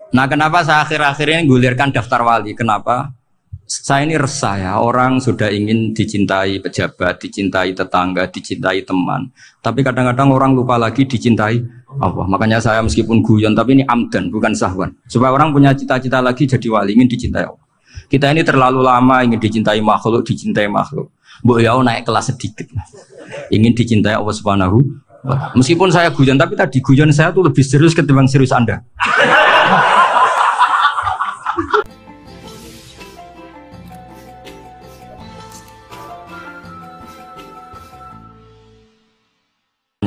Nah, kenapa saya akhir-akhir ini gulirkan daftar wali? Kenapa? Saya ini resah ya, orang sudah ingin dicintai pejabat, dicintai tetangga, dicintai teman. Tapi kadang-kadang orang lupa lagi dicintai Allah. Makanya saya meskipun guyon, tapi ini amdan, bukan sahwan. Supaya orang punya cita-cita lagi jadi wali, ingin dicintai Allah. Kita ini terlalu lama ingin dicintai makhluk, dicintai makhluk. Mbok ya naik kelas sedikit. Ingin dicintai Allah Subhanahu. Meskipun saya guyon, tapi tadi guyon saya tuh lebih serius ketimbang serius Anda.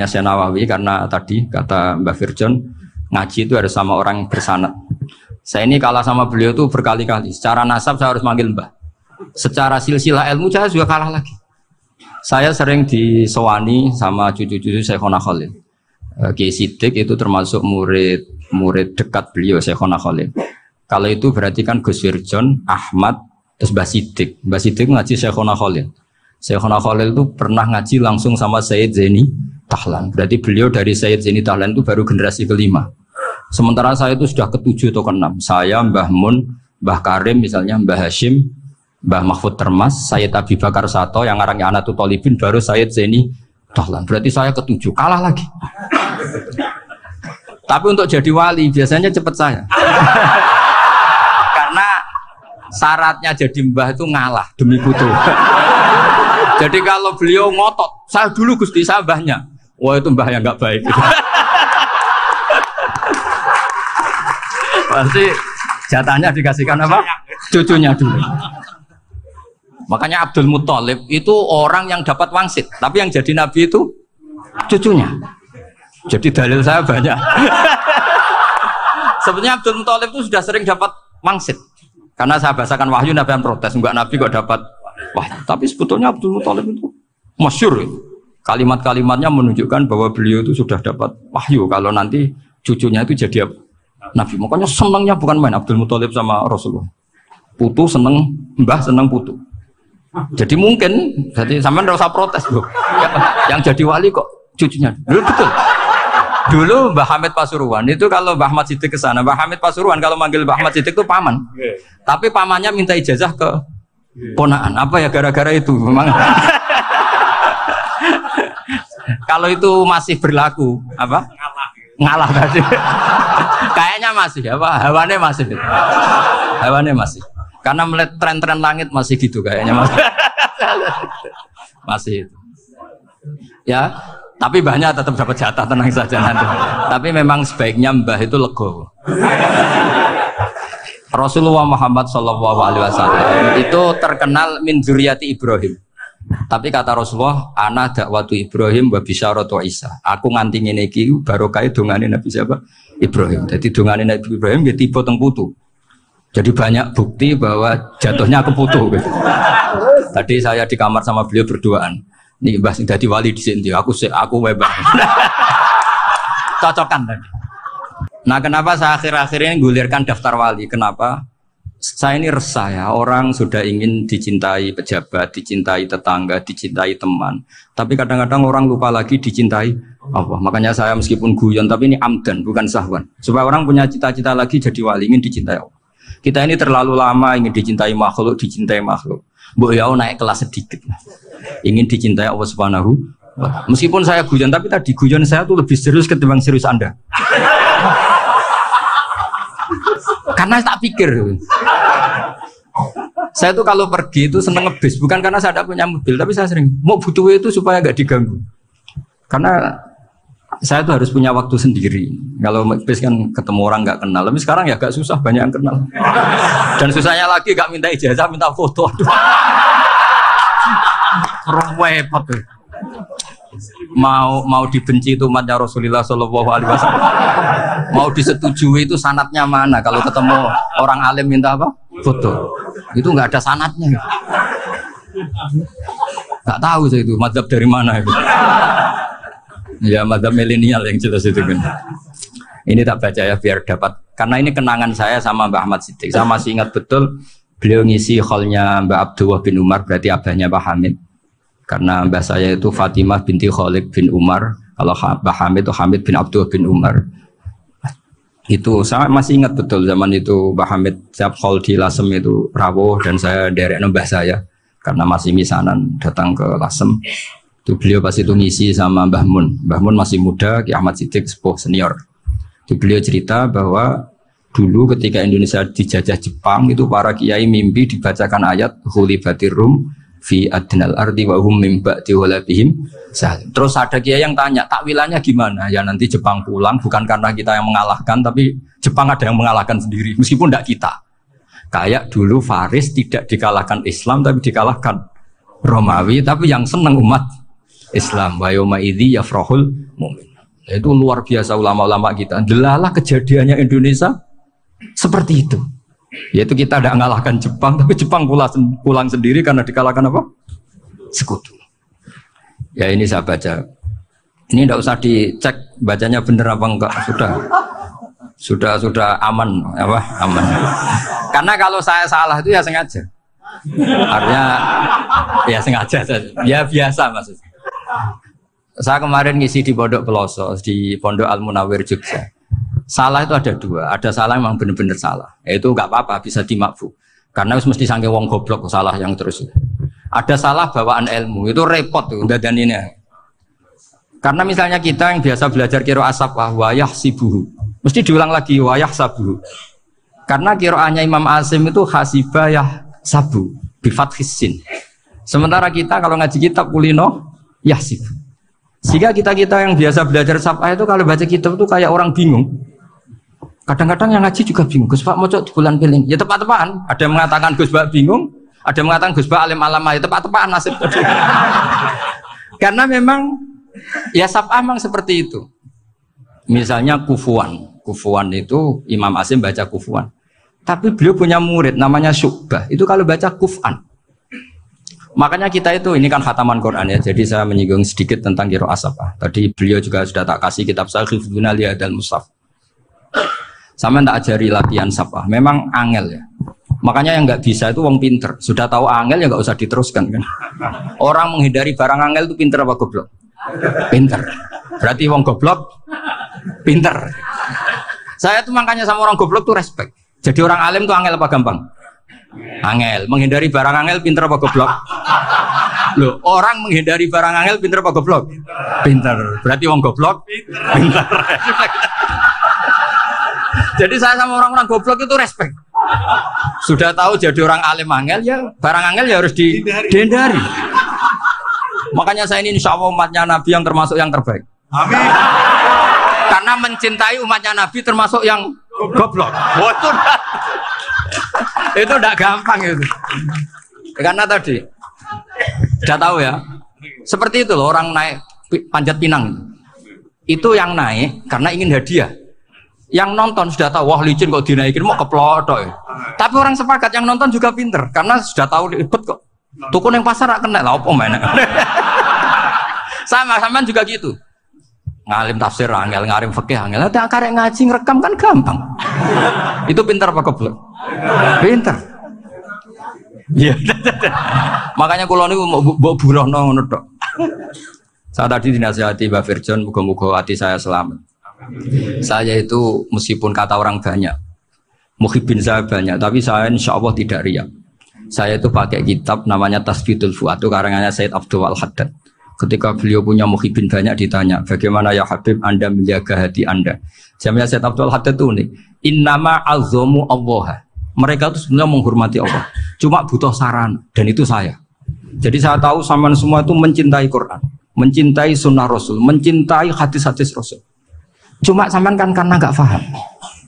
Saya Nawawi karena tadi kata Mbak Firjon ngaji itu harus sama orang yang bersanad. Saya ini kalah sama beliau itu berkali-kali. Secara nasab saya harus manggil Mbah. Secara silsilah ilmu saya juga kalah lagi. Saya sering disewani sama cucu-cucu Syekhona Khalil. Kiai Siddiq itu termasuk murid dekat beliau Syekhona Khalil. Kalau itu berarti kan Gus Firjon, Ahmad, terus Mbah Siddiq. Mbah Siddiq ngaji Syekhona Khalil. Syekhona Khalil itu pernah ngaji langsung sama Sayyid Zaini Tahlan. Berarti beliau dari Sayyid Zaini Tahlan itu baru generasi kelima. Sementara saya itu sudah ketujuh atau keenam. Saya, Mbah Mun, Mbah Karim misalnya, Mbah Hashim, Mbah Mahfud Termas, Sayyid Abi Bakar Sato yang arangnya Anatul Tolibin, baru Sayyid Zaini Tahlan. Berarti saya ketujuh, kalah lagi. Tapi untuk jadi wali biasanya cepat saya. Karena syaratnya jadi mbah itu ngalah demi putu. Jadi kalau beliau ngotot, saya dulu Gusti saya mbahnya. Wah itu mbah yang nggak baik. Pasti jatahnya dikasihkan apa? Cucunya dulu. Makanya Abdul Muthalib itu orang yang dapat wangsit, tapi yang jadi nabi itu cucunya. Jadi dalil saya banyak. Sebenarnya Abdul Muthalib itu sudah sering dapat wangsit. Karena saya bahasakan wahyu nabi yang protes, enggak nabi kok dapat wahyu. Tapi sebetulnya Abdul Muthalib itu masyhur. Kalimat-kalimatnya menunjukkan bahwa beliau itu sudah dapat wahyu kalau nanti cucunya itu jadi nabi. Makanya senangnya bukan main Abdul Muthalib sama Rasulullah. Putu seneng mbah, seneng putu. Jadi mungkin, jadi sampean enggak usah protes, Bro. Yang jadi wali kok cucunya. Dulu betul. Dulu Mbah Hamid Pasuruan itu kalau Mbah Ahmad Siddiq ke sana, Mbah Hamid Pasuruan kalau manggil Mbah Ahmad Siddiq itu paman. Tapi pamannya minta ijazah ke ponaan. Apa ya gara-gara itu memang. Kalau itu masih berlaku, apa? Ngalah tadi. Kayaknya masih, apa? Hawane masih. Hawane masih. Karena melihat tren-tren langit masih gitu kayaknya masih. Masih itu. Ya, tapi mbahnya tetap dapat jatah, tenang saja nanti. Tapi memang sebaiknya mbah itu legowo. Rasulullah Muhammad SAW itu terkenal min dzurriyyati Ibrahim. Tapi kata Rasulullah, ana dakwatu Ibrahim wa bisyaratu Isa. Aku nganti ngene iki barokah dongane Nabi siapa? Ibrahim. Jadi dongane Nabi Ibrahim ya tiba teng putu. Jadi banyak bukti bahwa jatuhnya ke putu. Gitu. Tadi saya di kamar sama beliau berduaan. Nih Mbah sing dadi wali di sini. Aku webah. Cocokan tadi. Nah, kenapa saya akhir-akhir ini gulirkan daftar wali? Kenapa? Saya ini resah ya, orang sudah ingin dicintai pejabat, dicintai tetangga, dicintai teman. Tapi kadang-kadang orang lupa lagi dicintai Allah. Makanya saya meskipun guyon, tapi ini amdan, bukan sahwan. Supaya orang punya cita-cita lagi jadi wali, ingin dicintai Allah. Kita ini terlalu lama ingin dicintai makhluk, dicintai makhluk. Mbok ya naik kelas sedikit. Ingin dicintai Allah Subhanahu. Meskipun saya guyon, tapi tadi guyon saya tuh lebih serius ketimbang serius Anda. Karena tak pikir. Saya tuh kalau pergi itu seneng ngebis, bukan karena saya tidak punya mobil, tapi saya sering mau butuh itu supaya nggak diganggu. Karena saya tuh harus punya waktu sendiri. Kalau ngebis kan ketemu orang nggak kenal, tapi sekarang ya agak susah, banyak yang kenal. Dan susahnya lagi nggak minta ijazah, minta foto. Aduh. Repot tuh. Mau dibenci itu umatnya Rasulullah Shallallahu Alaihi Wasallam, mau disetujui itu sanatnya mana? Kalau ketemu orang alim minta apa? Foto. Itu nggak ada sanatnya. Nggak tahu saya itu mazhab dari mana itu. Ya mazhab milenial yang jelas itu kan. Ini tak baca ya biar dapat, karena ini kenangan saya sama Mbah Ahmad Siddiq. Saya masih ingat betul beliau ngisi hallnya Mbah Abdullah bin Umar, berarti abahnya Mbah Hamid. Karena mbah saya itu Fatimah binti Khalid bin Umar, kalau Mbah Hamid itu Hamid bin Abdullah bin Umar. Itu saya masih ingat betul zaman itu Mbah Hamid siap hall di Lasem itu rawuh dan saya derek nembah saya karena masih misanan datang ke Lasem. Itu beliau pas itu ngisi sama Mbah Mun. Mbah Mun masih muda, Ki Ahmad Siddiq sepuh senior. Itu beliau cerita bahwa dulu ketika Indonesia dijajah Jepang itu para kiai mimpi dibacakan ayat Ghulibatir Rum fi adnal ardi wa hum min ba'di ghalabihim. Terus ada kiai yang tanya, takwilannya gimana? Ya nanti Jepang pulang bukan karena kita yang mengalahkan, tapi Jepang ada yang mengalahkan sendiri, meskipun tidak kita. Kayak dulu Faris tidak dikalahkan Islam, tapi dikalahkan Romawi, tapi yang senang umat Islam. Wa yauma idzi yafrahul mu'min. Itu luar biasa ulama-ulama kita. Delalah kejadiannya Indonesia seperti itu. Yaitu kita tidak mengalahkan Jepang, tapi Jepang pulang sendiri karena dikalahkan apa? Sekutu. Ya ini saya baca. Ini tidak usah dicek bacanya benar apa enggak. Sudah aman apa? Aman. Karena kalau saya salah itu ya sengaja. Artinya ya sengaja saja. Ya biasa maksudnya. Saya kemarin ngisi di Pondok Pelosok di Pondok Al Munawir Jogja. Salah itu ada dua, ada salah memang benar-benar salah. Itu nggak apa-apa, bisa dimakfu. Karena mesti sangke wong goblok salah yang terus. Ada salah bawaan ilmu, itu repot tuh dan ini. Karena misalnya kita yang biasa belajar qiraah safah wayah sibuhu, mesti diulang lagi wayah sabuhu. Karena qiraahnya Imam Asim itu hasibah yah sabu bifathis sin. Sementara kita kalau ngaji kitab kulino yahsib. Sehingga kita yang biasa belajar safah itu kalau baca kitab itu kayak orang bingung. Kadang-kadang yang ngaji juga bingung. Gus Pak mau di bulan piling. Ya tepat-tepatan. Ada yang mengatakan Gus Pak bingung. Ada yang mengatakan Gus Pak alim alama. Ya tepat-tepatan nasib. Karena memang ya saf'ah memang seperti itu. Misalnya kufuan. Kufuan itu Imam Asim baca kufuan. Tapi beliau punya murid namanya Syu'bah. Itu kalau baca kuf'an. Makanya kita itu, ini kan khataman Quran ya. Jadi saya menyinggung sedikit tentang qiraah saf'ah. Tadi beliau juga sudah tak kasih kitab saya Hifdzuna Liyadal Mushaf. Sama tak ajari latihan saf'ah. Memang angel ya. Makanya yang nggak bisa itu wong pinter. Sudah tahu angel ya nggak usah diteruskan kan. Orang menghindari barang angel itu pinter apa goblok? Pinter. Berarti wong goblok pinter. Saya tuh makanya sama orang goblok tuh respect. Jadi orang alim tuh angel apa gampang? Angel. Menghindari barang angel pinter apa goblok? Loh, orang menghindari barang angel pinter apa goblok? Pinter. Berarti wong goblok pinter. Jadi saya sama orang-orang goblok itu respect. Sudah tahu jadi orang alim angel ya barang angel ya harus dihindari. Makanya saya ini insya Allah umatnya Nabi yang termasuk yang terbaik. Amin. Karena mencintai umatnya Nabi termasuk yang goblok. Itu udah gampang itu. Karena tadi sudah tahu ya. Seperti itu loh orang naik panjat pinang. Itu yang naik karena ingin hadiah. Yang nonton sudah tahu, wah licin kok dinaikin mau keplotok ya. Tapi orang sepakat yang nonton juga pinter karena sudah tahu ribet kok. Tukun yang pasar kena lah apa mana. Sama juga gitu. Ngalim tafsir angel, ngalim fikih angel. Ada karek ngaji ngerekam kan gampang. Itu pinter apa goblok? Pinter. Iya. Makanya kalau niku mau burohno ngono tok. Saya tadi dinasihati Mbak Firjon, muga-muga hati saya selamat. Saya itu meskipun kata orang banyak, muhibin saya banyak, tapi saya insya Allah tidak riak. Saya itu pakai kitab namanya Tasbidul Fuad, itu karangannya Said Abdul Al-Haddad. Ketika beliau punya muhibin banyak ditanya, bagaimana ya Habib Anda menjaga hati Anda? Jamnya Said Abdul Al-Haddad itu nih, innama alzomu Allah. Mereka itu sebenarnya menghormati Allah, cuma butuh saran, dan itu saya. Jadi saya tahu sampean semua itu mencintai Quran, mencintai sunnah Rasul, mencintai hadis-hadis Rasul. Cuma sampean kan karena nggak paham,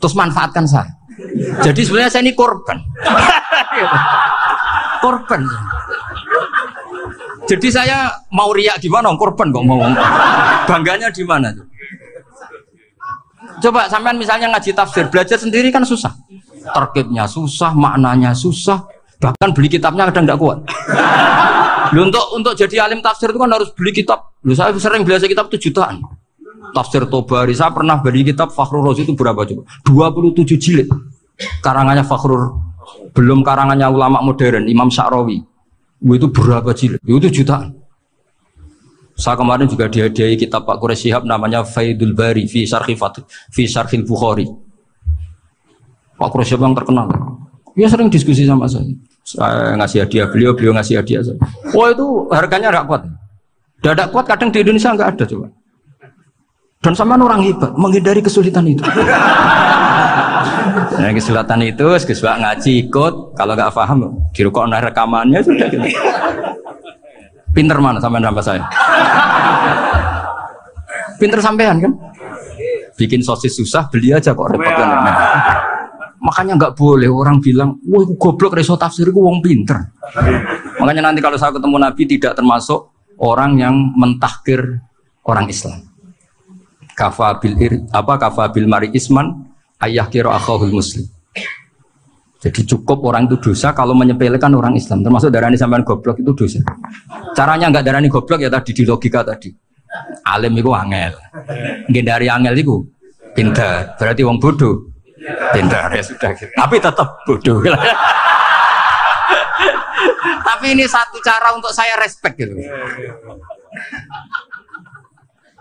terus manfaatkan saya. Jadi sebenarnya saya ini korban. Korban. Jadi saya mau riak gimana? Korban kok mau. Bangganya di mana? Coba sampean misalnya ngaji tafsir, belajar sendiri kan susah. Terkibnya susah, maknanya susah. Bahkan beli kitabnya kadang nggak kuat. Untuk jadi alim tafsir itu kan harus beli kitab. Saya sering belajar kitab itu jutaan. Tafsir Tobari, saya pernah beli kitab Fakhrur Razi itu berapa coba? 27 jilid. Karangannya Fakhrur, belum karangannya ulama modern, Imam Sya'rawi. Itu berapa jilid? Itu jutaan. Saya kemarin juga dihadiahi kitab Pak Quraish Shihab namanya Faidul Bari fi Syarhil Bukhari. Pak Khrushchev yang terkenal. Dia sering diskusi sama saya. Saya ngasih hadiah beliau ngasih hadiah saya. Oh itu harganya nggak kuat. Tidak kuat kadang di Indonesia nggak ada coba. Dan sama orang hebat menghindari kesulitan itu. Nah, kesulitan itu, sesuatu ngaji ikut. Kalau nggak paham, dirukok rekamannya sudah gitu. Pinter mana sampean sama saya? Pinter sampean kan? Bikin sosis susah, beli aja kok repot kan? Nah, makanya nggak boleh orang bilang, wah goblok reso tafsir ku wong pinter. Makanya nanti kalau saya ketemu Nabi tidak termasuk orang yang mentahkir orang Islam. Kafabil mari isman ayah kira akhahul muslim. Jadi cukup orang itu dosa kalau menyepelekan orang Islam, termasuk darani sampean goblok itu dosa. Caranya nggak darani goblok ya tadi di logika tadi. Alim itu angel, dari angel itu pintar. Berarti wong bodoh pintar ya sudah. Tapi tetap bodoh. Tapi ini satu cara untuk saya respect gitu.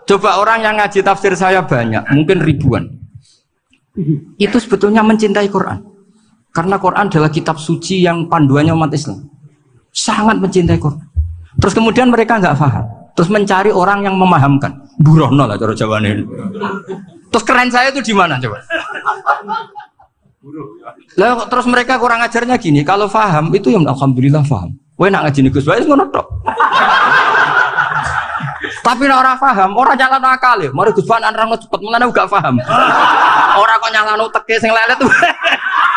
Coba orang yang ngaji tafsir saya banyak, mungkin ribuan. Itu sebetulnya mencintai Quran. Karena Quran adalah kitab suci yang panduannya umat Islam. Sangat mencintai Quran. Terus kemudian mereka nggak paham. Terus mencari orang yang memahamkan. Burono lah cara jawabannya. Terus keren saya itu di mana coba? Lah terus mereka kurang ajarnya gini. Kalau paham itu ya alhamdulillah paham. Kowe nak ngaji Gus Bae ngono tok. Tapi nek ora paham, ora nyalano akal ya. Mari Gus Bae nerangno cepet mulane gak paham. Ora kok nyalano teke sing lelet tuh.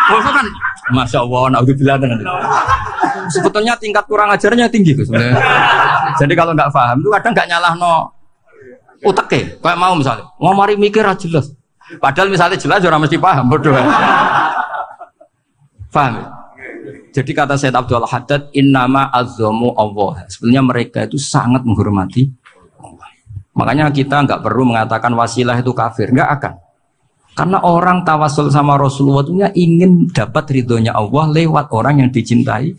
Maksud kan Masya Allah, naudzubillah dengan itu. Sebetulnya tingkat kurang ajarnya tinggi Gus. Jadi kalau nggak paham itu kadang nggak nyalahno uteke. Kayak mau misalnya, mau mari mikir aja jelas. Padahal misalnya jelas orang mesti paham, bodoh. Paham ya? Jadi kata Sayyid Abdul Haddad, innama azzamu Allah. Sebenarnya mereka itu sangat menghormati Allah. Makanya kita nggak perlu mengatakan wasilah itu kafir, nggak akan. Karena orang tawasul sama Rasulullah itu ingin dapat ridhonya Allah lewat orang yang dicintai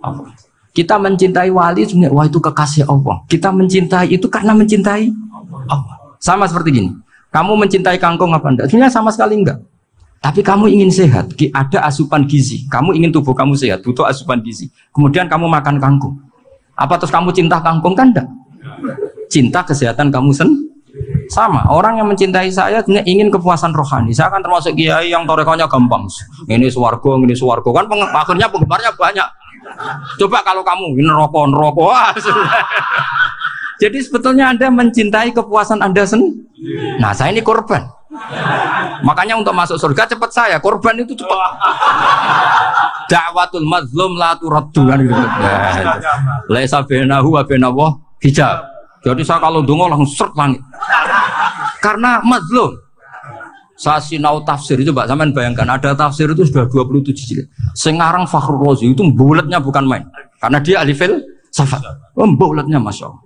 Allah. Kita mencintai wali sebenarnya, wah itu kekasih Allah. Kita mencintai itu karena mencintai Allah. Sama seperti gini, kamu mencintai kangkung apa enggak? Sebenarnya sama sekali enggak. Tapi kamu ingin sehat, ada asupan gizi. Kamu ingin tubuh kamu sehat, butuh asupan gizi. Kemudian kamu makan kangkung. Apa terus kamu cinta kangkung kan enggak? Cinta kesehatan kamu sama. Orang yang mencintai saya ingin kepuasan rohani. Saya kan termasuk kiai yang torekonya gampang. Ini swarga kan akhirnya penggemarnya banyak. Coba kalau kamu ini rokok. Jadi sebetulnya Anda mencintai kepuasan Anda sendiri. Nah, saya ini korban. Makanya untuk masuk surga cepat saya, korban itu cepat. Da'watul mazlum la turaddu kan gitu. Laisa bainahu wa bainallah hijab. Jadi saya kalau dongo langsung seret langit. Karena mazlum. Saya sinau tafsir itu, Mbak, sampean bayangkan ada tafsir itu sudah 27 jilid. Sengarang Fakhrul Razi itu bulatnya bukan main. Karena dia ahli filsafat. Bulatnya Masya Allah.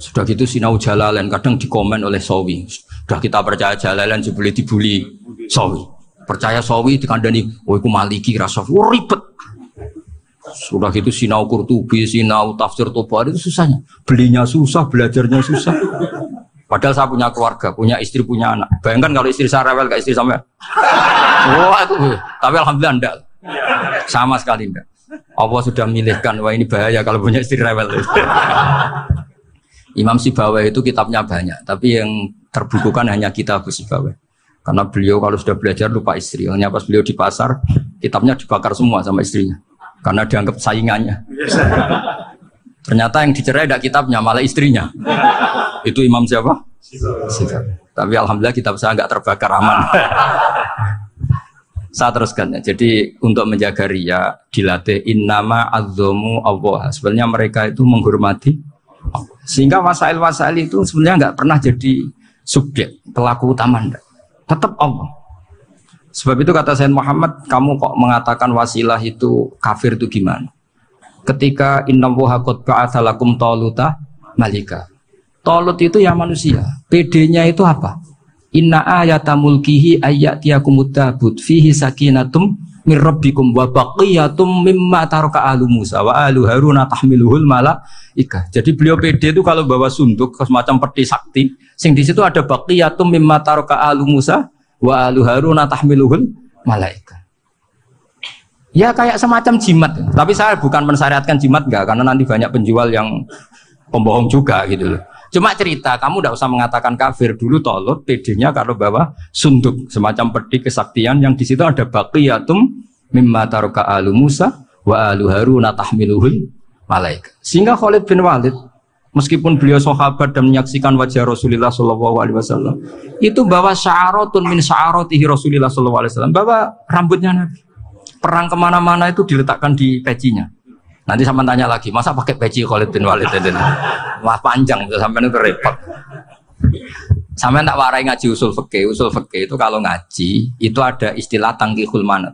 Sudah gitu sinau Jalalain kadang dikomen oleh Sawi. Sudah kita percaya Jalalain boleh dibully Sawi. Percaya Sawi dikandani, oh itu Maliki rasa ribet. Sudah gitu sinau Qurtubi, sinau tafsir Tabari itu susahnya. Belinya susah, belajarnya susah. Padahal saya punya keluarga, punya istri, punya anak. Bayangkan kalau istri saya rewel kayak istri sampai. Wah itu. Tapi alhamdulillah enggak. Sama sekali enggak. Allah sudah milihkan, wah ini bahaya kalau punya istri rewel. Imam Sibawai itu kitabnya banyak, tapi yang terbukukan hanya kitab Sibawai. Karena beliau kalau sudah belajar lupa istri. Hanya pas beliau di pasar, kitabnya dibakar semua sama istrinya. Karena dianggap saingannya. Ternyata yang dicerai tidak kitabnya, malah istrinya. Itu Imam siapa? Sibawai. Tapi alhamdulillah kitab saya nggak terbakar, aman. Saya teruskan ya. Jadi untuk menjaga riya dilatih innama azzamu Allah. Sebenarnya mereka itu menghormati Allah. Sehingga wasail-wasail itu sebenarnya nggak pernah jadi subjek pelaku utama, tetap Allah. Sebab itu kata Sayyid Muhammad, kamu kok mengatakan wasilah itu kafir itu gimana? Ketika innallaha qad ba'atsa lakum taluta malika. Talut itu ya manusia. PD-nya itu apa? Inna ayata mulkihi ayyatiyakumut tabut fihi sakinatum min rabbikum wa baqiyatum mimma taraka alu Musa wa alu Haruna tahmiluhul malaika. Jadi beliau PD itu kalau bawa sunduk semacam peti sakti, sing di situ ada baqiyatum mimma taraka alu Musa wa alu Harun tahmiluhul malaika. Ya kayak semacam jimat. Tapi saya bukan mensyariatkan jimat enggak, karena nanti banyak penjual yang pembohong juga gitu loh. Cuma cerita, kamu tidak usah mengatakan kafir dulu. Tolut PD-nya kalau bawa sunduk semacam peti kesaktian yang di situ ada baqiyatum mimma taraka alu Musa wa alu Harun tahmiluhul malaika. Sehingga Khalid bin Walid meskipun beliau sahabat dan menyaksikan wajah Rasulullah SAW, itu bawa sya'aratun min sya'aratihi Rasulullah SAW, bawa rambutnya Nabi. Perang kemana-mana itu diletakkan di pecinya. Nanti sama tanya lagi, masa pakai peci Khalid bin Walid itu? Wah panjang, sampai itu repot. Sampai tak warai ngaji usul fikih. Usul fikih itu kalau ngaji itu ada istilah tangkihul manat.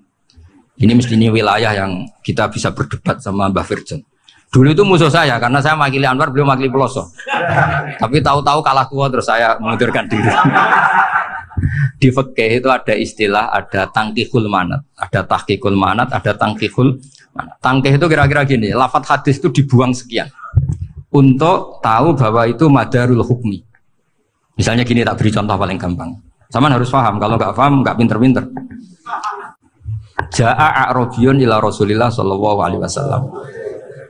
Ini mestinya wilayah yang kita bisa berdebat sama Mbah Firjan. Dulu itu musuh saya karena saya makili Anwar, beliau makili Peloso. Tapi tahu-tahu kalah tua terus saya mengundurkan diri. Di fikih itu ada istilah, ada tangkihul manat, ada tahqiqul manat, ada tangkihul manat. Tangkih itu kira-kira gini, lafadz hadis itu dibuang sekian untuk tahu bahwa itu madarul hukmi. Misalnya gini, tak beri contoh paling gampang. Saman harus paham, kalau nggak paham nggak pinter-pinter. Ja'a a'rabiyun ila Rasulillah sallallahu alaihi wasallam.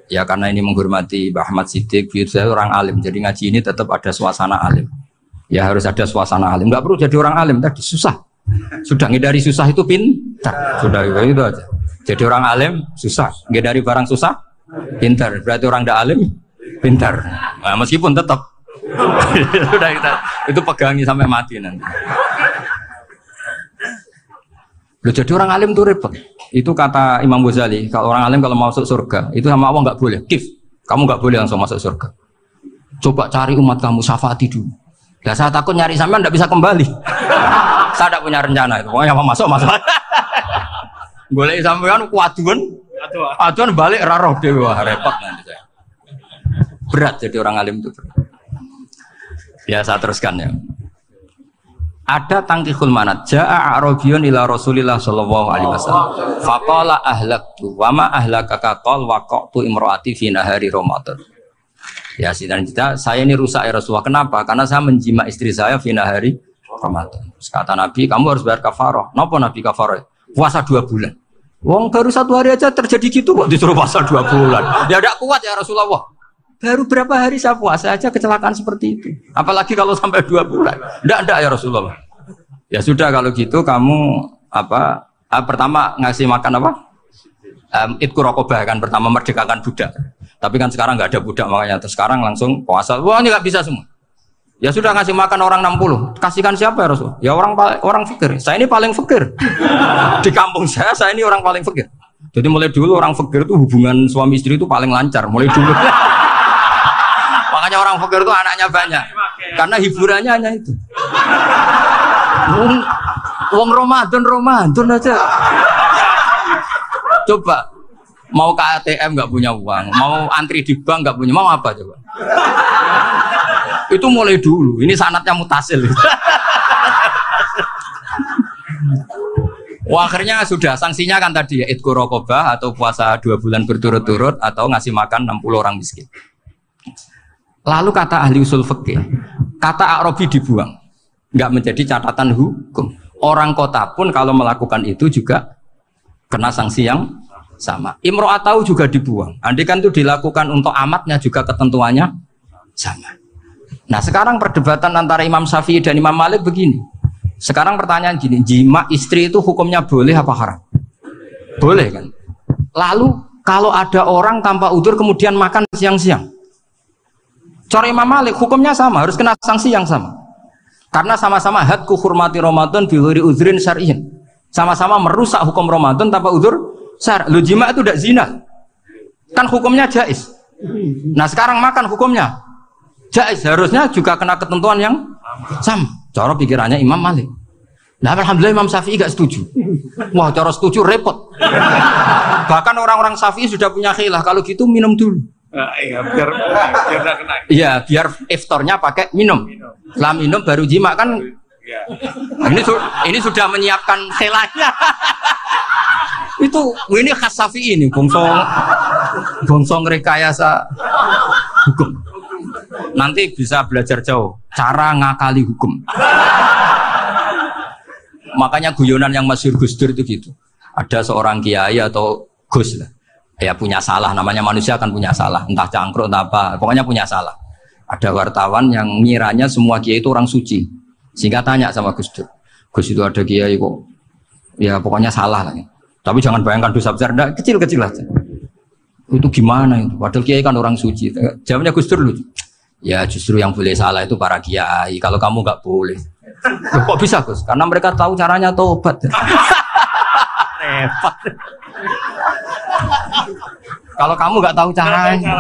Ya karena ini menghormati Mbah Ahmad Siddiq, saya orang alim, jadi ngaji ini tetap ada suasana alim. Ya harus ada suasana alim. Nggak perlu jadi orang alim tadi susah. Sudah ngedari susah itu pintar. Sudah itu aja. Jadi orang alim susah. Ngedari barang susah pintar. Berarti orang tidak alim pintar. Nah, meskipun tetap sudah kita itu pegangi sampai mati nanti. Loh, jadi orang alim itu repot. Itu kata Imam Ghazali. Kalau orang alim kalau mau masuk surga itu sama Allah nggak boleh. Kif, kamu nggak boleh langsung masuk surga. Coba cari umat kamu syafaati dulu. Nah, saya takut nyari sampean tidak bisa kembali. Saya tidak punya rencana itu. Pokoknya mau masuk. Boleh sampean kuaduan balik raroh dewe, wah repot nanti saya. Berat jadi orang alim itu. Ya saya teruskan ya. Ada tangkihul manat. Ja'a a'rabiyun ila Rasulillah sallallahu alaihi wasallam. Faqala ahlaktu wa ma ahlakaka qal waqa'tu imraati fi nahari Ramadan. Ya dan kita, saya ini rusak ya Rasulullah. Kenapa? Karena saya menjima istri saya fina hari Ramadan. Kata Nabi, kamu harus bayar kafarah. Napa Nabi kafarah? Puasa 2 bulan. Wong baru 1 hari aja terjadi gitu kok disuruh puasa 2 bulan. Ya tidak kuat ya Rasulullah. Baru berapa hari saya puasa aja kecelakaan seperti itu. Apalagi kalau sampai 2 bulan. Tidak ya Rasulullah. Ya sudah kalau gitu kamu pertama ngasih makan apa? Idku rokobah kan pertama merdekakan budak. Tapi kan sekarang nggak ada budak makanya terus sekarang langsung puasa. Wah ini nggak bisa semua. Ya sudah ngasih makan orang 60. Kasihkan siapa ya Rasul? Ya orang fakir. Saya ini paling fakir. Di kampung saya ini orang paling fakir. Jadi mulai dulu orang fakir itu hubungan suami istri itu paling lancar. Mulai dulu. Makanya orang fakir itu anaknya banyak. Karena hiburannya hanya itu. Wong Ramadan aja. Coba. Mau ke ATM nggak punya uang, mau antri di bank nggak punya, mau apa coba? Itu mulai dulu. Ini sanatnya mutasil. Wah, akhirnya sudah sanksinya kan tadi ya idku rokobah atau puasa 2 bulan berturut-turut atau ngasih makan 60 orang miskin. Lalu kata ahli usul fikih, kata a'rabi dibuang, nggak menjadi catatan hukum. Orang kota pun kalau melakukan itu juga kena sanksi yang sama. Imro'atau juga dibuang. Andai kan itu dilakukan untuk amatnya juga ketentuannya sama. Nah sekarang perdebatan antara Imam Syafi'i dan Imam Malik begini. Sekarang pertanyaan gini, jima istri itu hukumnya boleh apa haram? Boleh kan? Lalu kalau ada orang tanpa udzur kemudian makan siang-siang, cara Imam Malik hukumnya sama, harus kena sanksi yang sama. Karena sama-sama hadku hurmati Ramadan bi ghairi udzrin syar'iyyin. Sama-sama merusak hukum Ramadan tanpa udzur. Lu jima itu tidak zina, kan hukumnya jais. Nah sekarang makan hukumnya jais, harusnya juga kena ketentuan yang sama. Cara pikirannya Imam Malik. Nah alhamdulillah Imam Syafi'i gak setuju. Wah cara setuju repot. Bahkan orang-orang Syafi'i sudah punya khilaf. Kalau gitu minum dulu. Iya biar gak kena. Iya biar iftarnya pakai minum. Setelah minum baru jima kan. Ini sudah menyiapkan khilafnya. Ini khas Syafi'i ini, bongsong rekayasa hukum. Nanti bisa belajar jauh cara ngakali hukum. Makanya guyonan yang masyhur Gus Dur itu gitu. Ada seorang kiai atau Gus lah, ya punya salah. Namanya manusia kan punya salah, entah cangkruk entah apa, pokoknya punya salah. Ada wartawan yang ngiranya semua kiai itu orang suci, sehingga tanya sama Gus Dur, Gus itu ada kiai kok, ya pokoknya salah lah. Tapi jangan bayangkan dosa besar, enggak, kecil-kecil aja. Itu gimana itu? Padahal kiai kan orang suci. Jawabnya Gus Dur lucu. Ya justru yang boleh salah itu para kiai. Kalau kamu nggak boleh. Loh, kok bisa Gus? Karena mereka tahu caranya tobat. Repot. Kalau kamu nggak tahu caranya,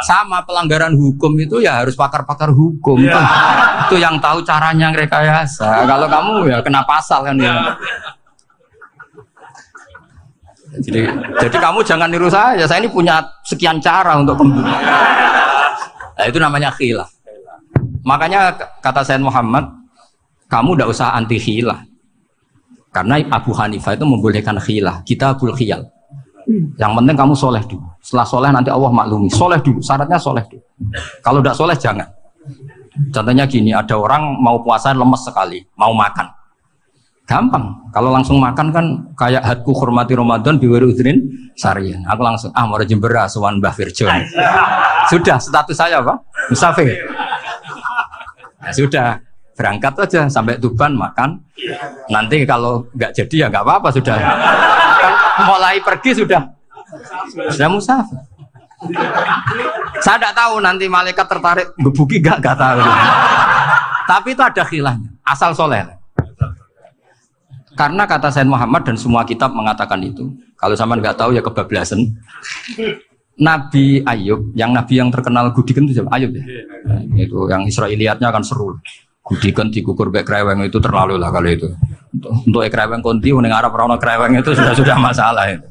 sama pelanggaran hukum itu ya harus pakar-pakar hukum. Itu yang tahu caranya rekayasa. Kalau kamu ya kena pasal kan ya. Jadi kamu jangan niru saya. Saya ini punya sekian cara untuk membunuh. Nah, itu namanya khilah. Makanya kata Sayyid Muhammad, kamu tidak usah anti khilah. Karena Abu Hanifah itu membolehkan khilah. Kita bul khiyal. Yang penting kamu soleh dulu. Setelah soleh nanti Allah maklumi. Soleh dulu, syaratnya soleh dulu. Kalau tidak soleh jangan. Contohnya gini, ada orang mau puasa lemes sekali, mau makan. Gampang. Kalau langsung makan kan kayak hadku hormati Ramadan biwari udrin sarian. Aku langsung mau jembera sowan Mbah Firjon. Sudah status saya apa? Musafir. Ya sudah, berangkat aja sampai Tuban makan. Nanti kalau nggak jadi ya nggak apa-apa sudah. Kan mulai pergi sudah musafir. Saya tidak tahu nanti malaikat tertarik gebuki nggak tahu. Tapi itu ada khilafnya. Asal soleh. Karena kata Sayyid Muhammad dan semua kitab mengatakan itu. Kalau sama nggak tahu ya kebablasan. Nabi Ayub, yang terkenal Gudikan itu siapa? Ayub ya. Nah, itu yang Israiliyatnya akan seru. Gudikan dikukur kayak kreweng itu terlalu lah kalau itu. Untuk kreweng konti, uning Arab orang kreweng itu sudah masalah itu.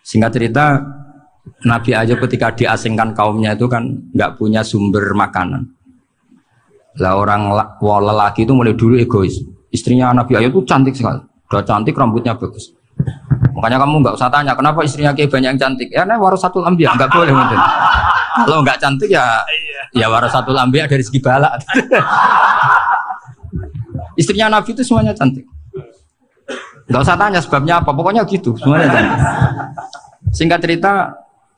Singkat cerita, Nabi Ayub ketika diasingkan kaumnya itu kan nggak punya sumber makanan. Lah orang lelaki itu mulai dulu egois. Istrinya Nabi Ayub itu cantik sekali, udah cantik, rambutnya bagus. Makanya kamu nggak usah tanya kenapa istrinya kayak banyak yang cantik. Ya, nah warasatul anbiya nggak boleh mungkin. Kalau nggak cantik ya warasatul anbiya dari segi balak. Istrinya Nabi itu semuanya cantik. Nggak usah tanya sebabnya apa, pokoknya gitu, semuanya cantik. Singkat cerita,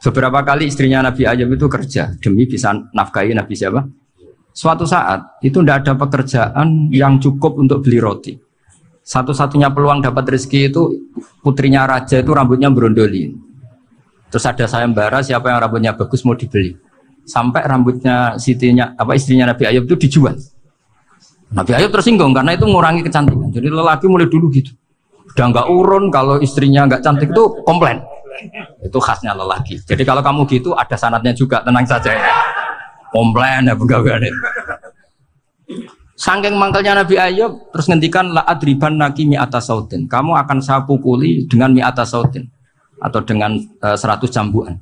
beberapa kali istrinya Nabi Ayub itu kerja demi bisa nafkahi Nabi siapa? Suatu saat itu tidak ada pekerjaan yang cukup untuk beli roti. Satu-satunya peluang dapat rezeki itu putrinya raja itu rambutnya berondoli. Terus ada sayembara siapa yang rambutnya bagus mau dibeli. Sampai rambutnya istrinya Nabi Ayub itu dijual. Nabi Ayub tersinggung karena itu mengurangi kecantikan. Jadi lelaki mulai dulu gitu. Udah nggak urun kalau istrinya nggak cantik itu komplain. Itu khasnya lelaki. Jadi kalau kamu gitu ada sanadnya juga, tenang saja ya. Komplain ya pegawai. Saking mangkelnya Nabi Ayub terus ngendikan la adriban naki mi'ata sautin. Kamu akan saya pukuli dengan mi'ata sautin atau dengan 100 cambuan.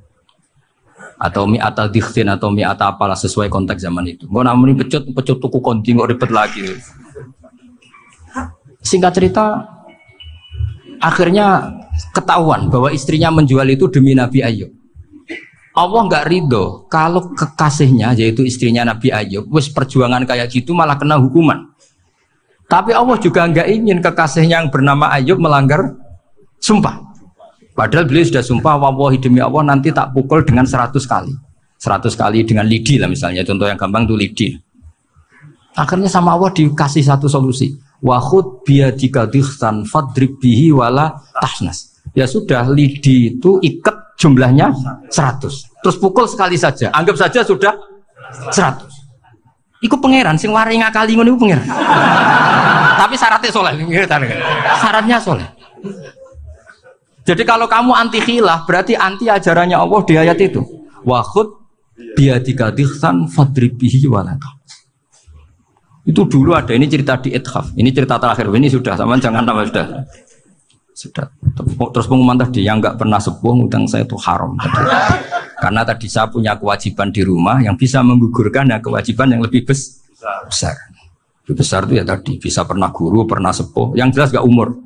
Atau mi'ata dikhtin atau mi'ata apalah sesuai konteks zaman itu. Mau namun pecut tuku konti kok ribet lagi. Singkat cerita akhirnya ketahuan bahwa istrinya menjual itu demi Nabi Ayub. Allah nggak ridho kalau kekasihnya yaitu istrinya Nabi Ayub wis perjuangan kayak gitu malah kena hukuman. Tapi Allah juga nggak ingin kekasihnya yang bernama Ayub melanggar sumpah. Padahal beliau sudah sumpah, wallahi demi Allah nanti tak pukul dengan 100 kali. 100 kali dengan lidi lah misalnya, contoh yang gampang tuh lidi. Akhirnya sama Allah dikasih satu solusi. Wa khud biyadika dikhtan fadrib bihi wala tahnas. Ya sudah, lidi itu ikat jumlahnya 100. Terus pukul sekali saja. Anggap saja sudah 100. Iku pangeran sing wari ngakali ngono iku pangeran. Tapi syaratnya soleh. Syaratnya soleh. Jadi kalau kamu anti khilaf berarti anti ajarannya Allah di ayat itu. Wa khud biyadika dikhtan fadrib bihi wala tahnas. Itu dulu ada, ini cerita di Ithaf. Ini cerita terakhir, ini sudah, sama jangan tambah sudah. Terus pengumuman tadi, yang nggak pernah sepuh, utang saya itu haram. Tadi. Karena tadi saya punya kewajiban di rumah yang bisa menggugurkan ya, kewajiban yang lebih besar. Lebih besar itu ya tadi, bisa pernah guru, pernah sepuh. Yang jelas gak umur.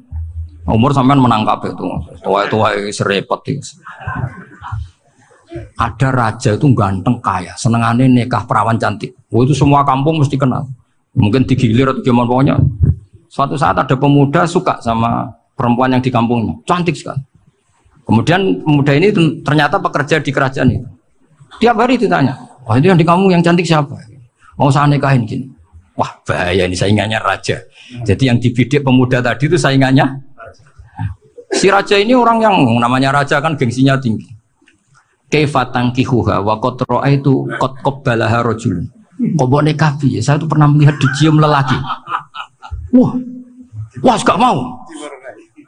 Umur sampean menangkap itu. Tua-tua serepot itu. Ada raja itu ganteng kaya, senengannya nikah perawan cantik. Oh, itu semua kampung mesti kenal. Mungkin digilir atau gimana pokoknya Suatu saat ada pemuda suka sama perempuan yang di kampungnya, cantik sekali. Kemudian pemuda ini ternyata pekerja di kerajaan itu. Tiap hari ditanya, wah itu yang di kampung yang cantik siapa? Mau saya nikahin gini. Wah bahaya ini saingannya raja. Jadi yang dibidik pemuda tadi itu saingannya. Si raja ini orang yang namanya raja kan gengsinya tinggi. Kaifatang kihuha wa kotroa itu kot kobbalaha rojul. Kobok nikahi. Saya itu pernah melihat dicium lelaki. Wah, gak mau.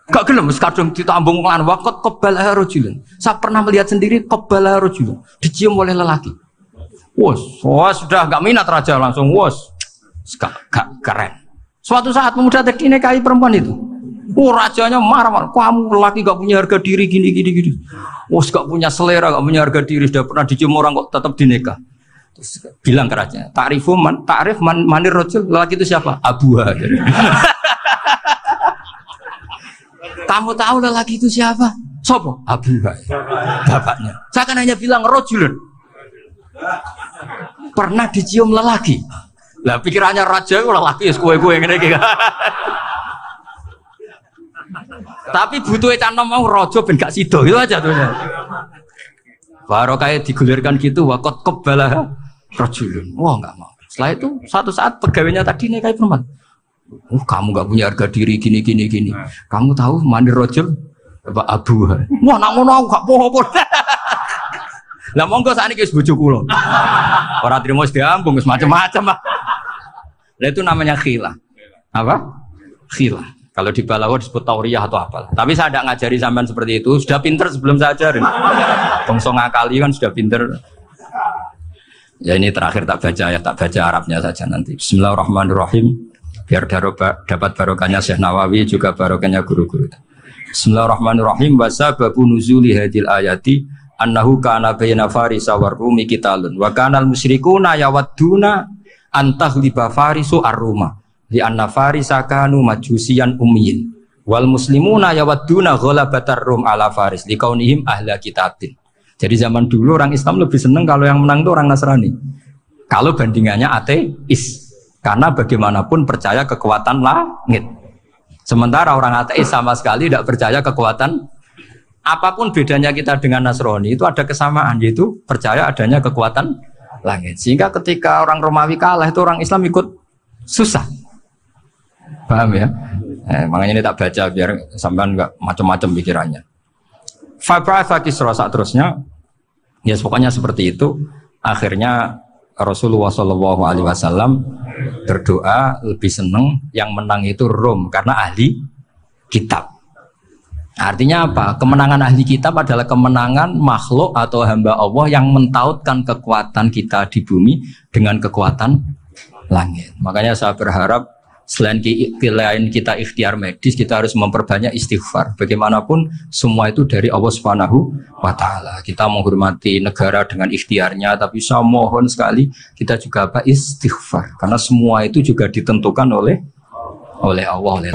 Gak gelem, kadang ditambung lan wakot kobbalaha rojul. Saya pernah melihat sendiri kobbalaha rojul. Dicium oleh lelaki. Wah, sudah gak minat raja langsung. Gak keren. Suatu saat pemuda tadi nikahi perempuan itu. Rajanya marah-marah. Kamu lelaki gak punya harga diri gini. Gak punya selera, gak punya harga diri. Sudah pernah dicium orang kok tetap dinikah. Terus bilang ke raja, ta'rif manir rojul, lelaki itu siapa? Abuha. Kamu tahu lelaki itu siapa? Sopo? Abuha. Bapaknya. Saya kan hanya bilang rojulun. Pernah dicium lelaki. Lah pikirannya raja itu lelaki, kue-kue ngene. Tapi butuh canom mau rojo ben gak sido itu aja tuh. Baru kayak digulirkan gitu wakot kebalaha rojulun. Wah nggak mau. Setelah itu satu saat pegawainya tadi nikahi perempuan. Kamu nggak punya harga diri gini. Kamu tahu mandir rojul apa abu? Wah nak ngono aku gak poho. Lah monggo sakniki wis bojo kula. Ora trimo wis diambung wis macam-macam. Lah itu namanya khilah. Apa? Khilah. Kalau di Balawa disebut tauriyah atau apa. Tapi saya tidak ngajari sampean seperti itu. Sudah pinter sebelum saya ajarin. Bangsa ngakali kan sudah pinter. Ya ini terakhir tak baca Arabnya saja nanti. Bismillahirrahmanirrahim. Biar dapat barokahnya Syekh Nawawi juga barokahnya guru-guru. Bismillahirrahmanirrahim. Wasababu nuzuli hadil ayati annahu kana baina farisa war rumi qitalun wa kana al musyrikuna yawadduna antaghliba farisu ar-ruma. Di anna farisa kanu majusiyan ummiyin wal muslimuna yawadduna ghalabatar rum ala faris liqaunihim ahla kitabin. Jadi zaman dulu orang Islam lebih senang kalau yang menang itu orang Nasrani. Kalau bandingannya ateis. Karena bagaimanapun percaya kekuatan langit. Sementara orang ateis sama sekali tidak percaya kekuatan. Apapun bedanya kita dengan Nasrani itu ada kesamaan, yaitu percaya adanya kekuatan langit. Sehingga ketika orang Romawi kalah itu orang Islam ikut susah. Paham ya? Makanya ini tak baca biar sampean enggak macam-macam pikirannya. Fab'atha Kisra saat terusnya, ya pokoknya seperti itu. Akhirnya Rasulullah SAW berdoa lebih senang yang menang itu Rom karena ahli kitab. Artinya apa? Kemenangan ahli kitab adalah kemenangan makhluk atau hamba Allah yang mentautkan kekuatan kita di bumi dengan kekuatan langit. Makanya saya berharap selain kita ikhtiar medis, kita harus memperbanyak istighfar. Bagaimanapun semua itu dari Allah Subhanahu wa Ta'ala. Kita menghormati negara dengan ikhtiarnya, tapi saya mohon sekali kita juga istighfar, karena semua itu juga ditentukan oleh Allah.